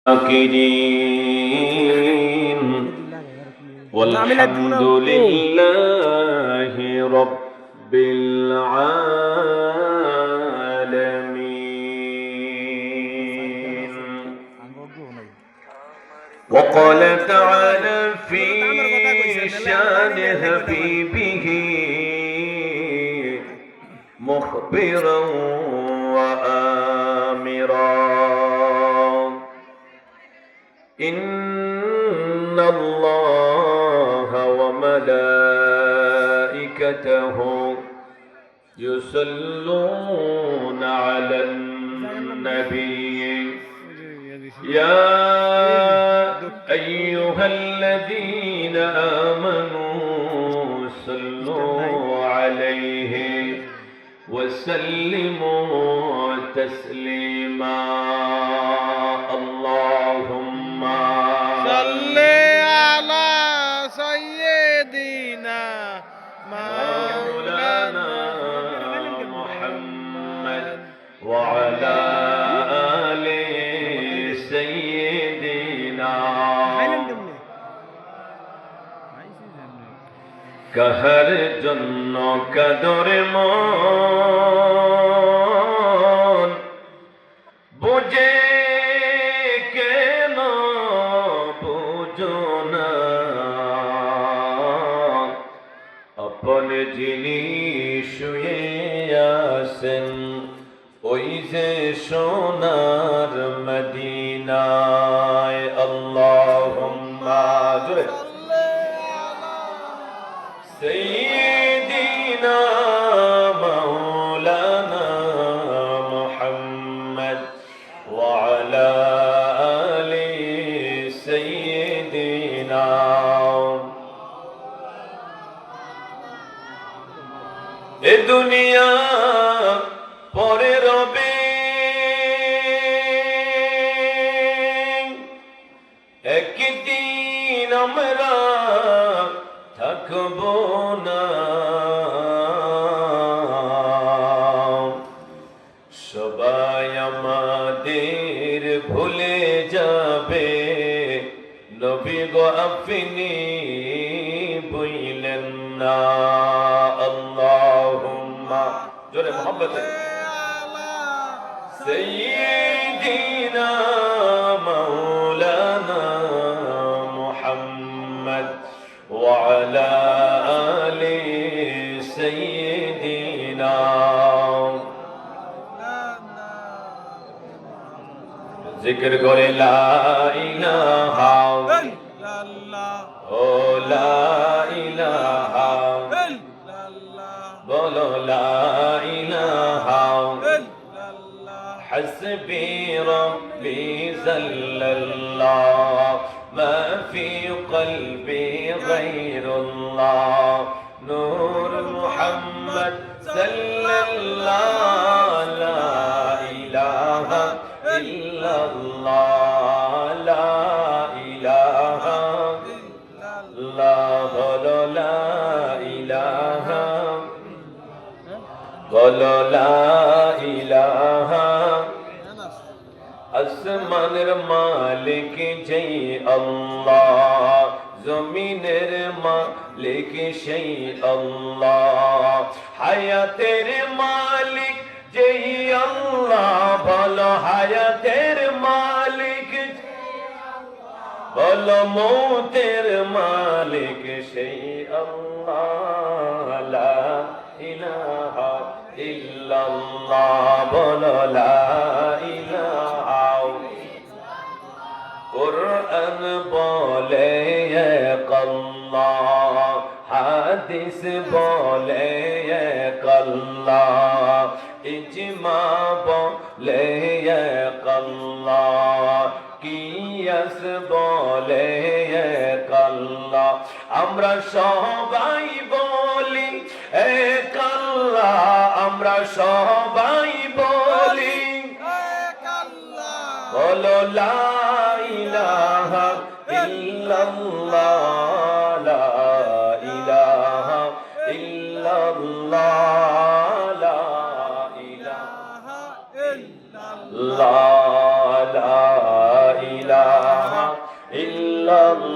الشاكرين والحمد لله رب العالمين. وقال تعالى في شان حبيبه مخبرا وآمرا إن الله وملائكته يصلون على النبي يا أيها الذين آمنوا صلوا عليه وسلموا تسليما. اللهم صل على سيدنا مولانا محمد وعلى آل سيدنا কাহার জন্য কাদরে মন বুঝে কেন বুঝো না আপন যিনি শুয়ে আছেন ওই যে সোনার মদিনায় আল্লাহুম্মা জোরে سيدنا مولانا محمد وعلى آل سيدنا الدنيا পরে রবে একদিন আমরা থাকব না সবাই আমাদের ভুলে যাবে নবী গো আপনি বইলেন না আল্লাহুম্মা জোরে মোহাম্মদ সাইয়্যিদিনা মাওলানা মুহাম্মদ وعلى آل سيدنا ذكر করে লা ইলাহা ইল্লাল্লাহ ও লা ইলাহা ইল্লাল্লাহ বলো লা ইলাহা ইল্লাল্লাহ হাসবি রব্বি জাল্লাল্লাহ ما في قلبي غير الله نور محمد صلى الله لا إله إلا الله لا إله إلا الله لا إله قولوا لا إله আসমানের মালিক যেই আল্লাহ জমিনের মালিক সেই আল্লাহ হায়াতের মালিক যেই আল্লাহ বলো হায়াতের মালিক বলো মৌতের মালিক সেই আল্লাহ লা ইলাহা ইল্লাল্লাহ বলো লা ইলাহা কুরআন বলে এক আল্লাহ হাদিস বলে এক আল্লাহ ইজমা বলে এক আল্লাহ কিয়াস বলে এক আল্লাহ আমরা সবাই বলি এক আল্লাহ আমরা সবাই বলি এক আল্লাহ বলো লা ইলাহা ইল্লাল্লাহ লা ইলাহা ইল্লাল্লাহ লা ইলাহা ইল্লাল্লাহ লা ইলাহা ইল্লাল্লাহ